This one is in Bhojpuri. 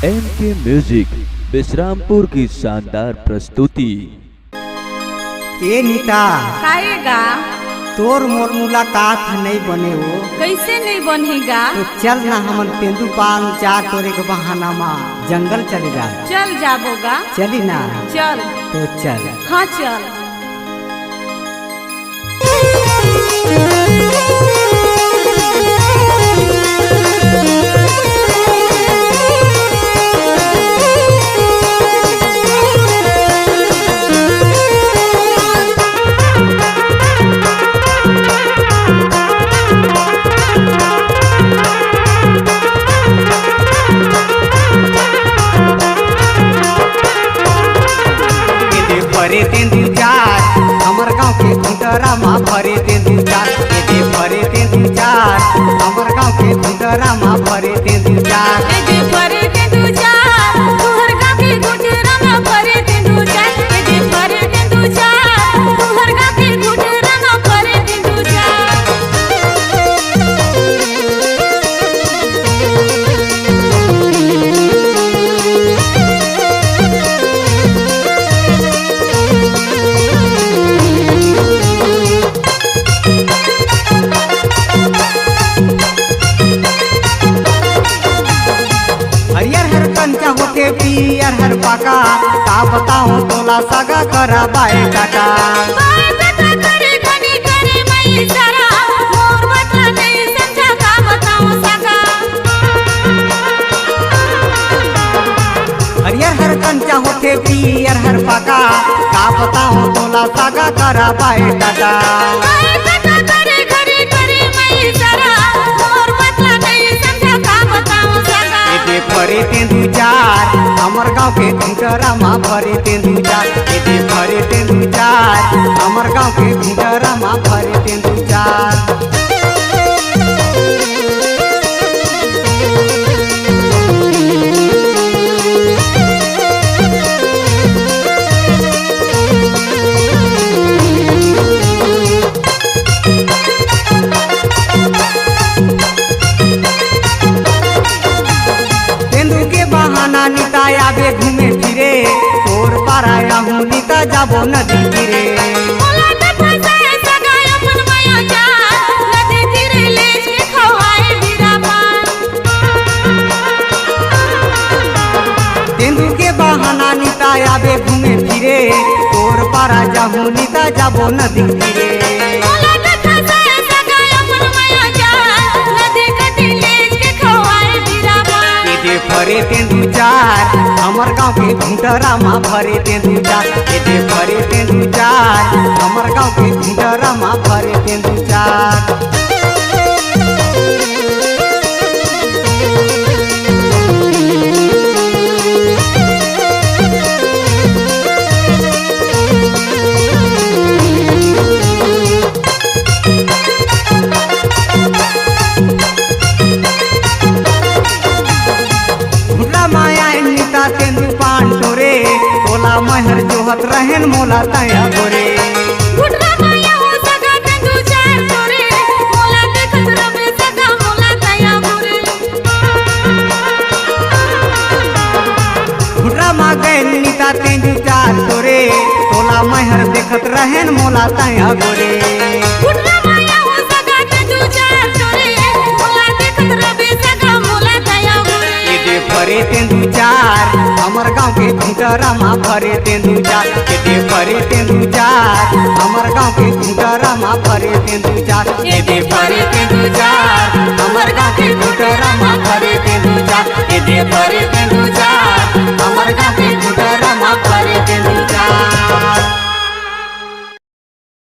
एमके म्यूजिक विश्रामपुर की शानदार प्रस्तुति। ए नीता खाएगा तोर मोर मुलाकात नहीं बने हो। कैसे नहीं बनेगा? तो चल ना हमन तेंदुपाल जा तोरे के बहाना मा जंगल चले जा। चल जाबोगा। चली ना चल तो चल। हाँ चल। भरे तेंदु चार हमर गाँव के भुंडरा माँ भरे तेंदु चार। ये भरे तेंदु चार हमर गाँव के भुंडरा माँ भरे तेंदु चार। ये भरे तेंदु चार तुहर गाँव के गुटरा माँ भरे तेंदु चार। ये भरे तेंदु चार तुहर गाँव के गुटरा माँ भरे तेंदु चार। पियर हर पाका का बताऊं तोला सगा करा बाए काका। करे घनी करे मैं सारा मोर बतला नहीं समझा का बताऊं सगा। हरियर हर कंचा होते पियर हर पाका का बताऊं तोला सगा करा बाए काका। करे घनी करे मैं सारा मोर बतला नहीं समझा का बताऊं सगा। ये भरे तेंदु चार हमर गाँव के भुंडरा माँ भरे तेंदु चार। ये भरे तेंदु चार हमर गाँव के भुंडरा माँ भरे तेंदु चार। निताया बे घूमे फिरे तोर पाराया हूँ नीता जाबो नदी फिरे। तेंदु के बहाना निताया बे घूमे फिरे तोर पारा जाहू नीता जाबो नदी फिरे। भरे तेंदु चार हमर गाँव के भुंडरा माँ भरे तेंदु चार। ये भरे तेंदु चार हमर गाँव के भुंडरा माँ भरे तेंदु चार। तेंदु पांडोरे तोला महर जोहत रहन मोला तया गोरे। गुटरा माया हो सगा तेंदु चार तोरे मोला देखत रमे सगा मोला तया गोरे। गुटरा मा गए नीता तेंदु चार तोरे तोला महर देखत रहन मोला तया गोरे। गुटरा माया हो सगा तेंदु चार तोरे मोला देखत रमे सगा मोला तया गोरे। ये भरे तेंदु चार हमर गाँव के भुंडरा माँ भरे तेंदु चार। ये भरे तेंदु चार हमर गाँव के भुंडरा माँ भरे तेंदु चार। ये भरे तेंदु चार